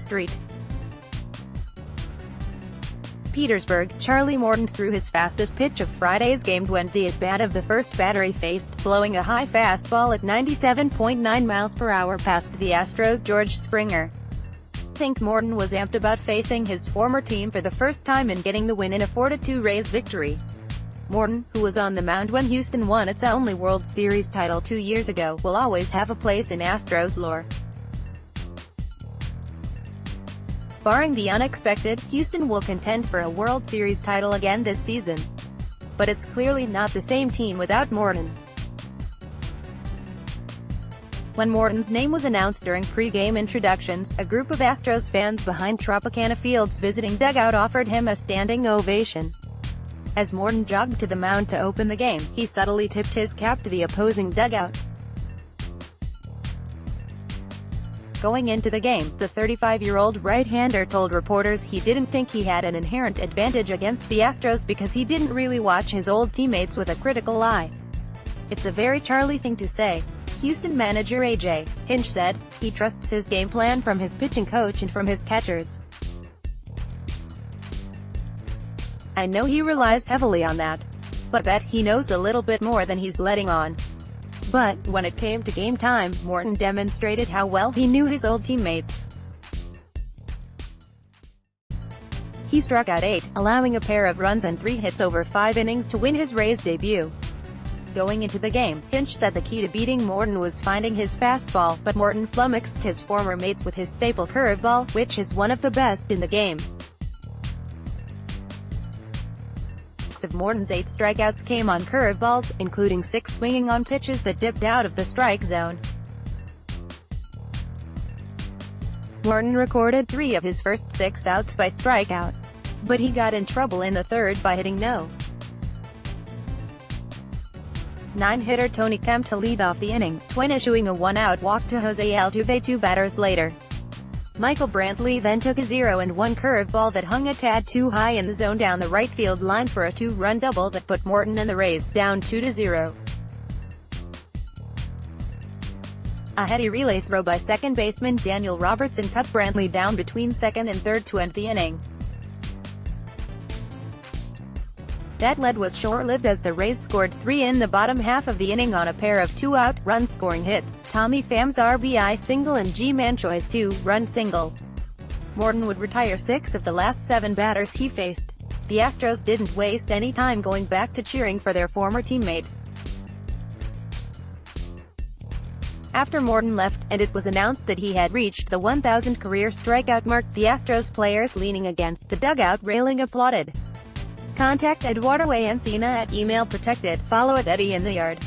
Street. Petersburg, Charlie Morton threw his fastest pitch of Friday's game when the at-bat of the first batter he faced, blowing a high fastball at 97.9 miles per hour past the Astros' George Springer. I think Morton was amped about facing his former team for the first time and getting the win in a 4-2 Rays victory. Morton, who was on the mound when Houston won its only World Series title 2 years ago, will always have a place in Astros lore. Barring the unexpected, Houston will contend for a World Series title again this season. But it's clearly not the same team without Morton. When Morton's name was announced during pre-game introductions, a group of Astros fans behind Tropicana Field's visiting dugout offered him a standing ovation. As Morton jogged to the mound to open the game, he subtly tipped his cap to the opposing dugout. Going into the game, the 35-year-old right-hander told reporters he didn't think he had an inherent advantage against the Astros because he didn't really watch his old teammates with a critical eye. "It's a very Charlie thing to say," Houston manager A.J. Hinch said. He trusts his game plan from his pitching coach and from his catchers. "I know he relies heavily on that. But I bet he knows a little bit more than he's letting on." But, when it came to game time, Morton demonstrated how well he knew his old teammates. He struck out 8, allowing a pair of runs and 3 hits over 5 innings to win his Rays debut. Going into the game, Hinch said the key to beating Morton was finding his fastball, but Morton flummoxed his former mates with his staple curveball, which is one of the best in the game. 6 of Morton's 8 strikeouts came on curveballs, including 6 swinging on pitches that dipped out of the strike zone. Morton recorded 3 of his first 6 outs by strikeout. But he got in trouble in the third by hitting no. 9-hitter Tony Kemp to lead off the inning, Twin issuing a 1-out walk to Jose Altuve 2 batters later. Michael Brantley then took a 0-1 curveball that hung a tad too high in the zone down the right field line for a 2-run double that put Morton and the Rays down 2-0. A heady relay throw by second baseman Daniel Robertson cut Brantley down between second and third to end the inning. That lead was short-lived as the Rays scored 3 in the bottom half of the inning on a pair of 2-out, run-scoring hits, Tommy Pham's RBI single and G-Man Choi's 2-run single. Morton would retire 6 of the last 7 batters he faced. The Astros didn't waste any time going back to cheering for their former teammate. After Morton left, and it was announced that he had reached the 1,000 career strikeout mark, the Astros players leaning against the dugout railing applauded. Contact Eduardo Encina at email protected. Follow at Eddie in the Yard.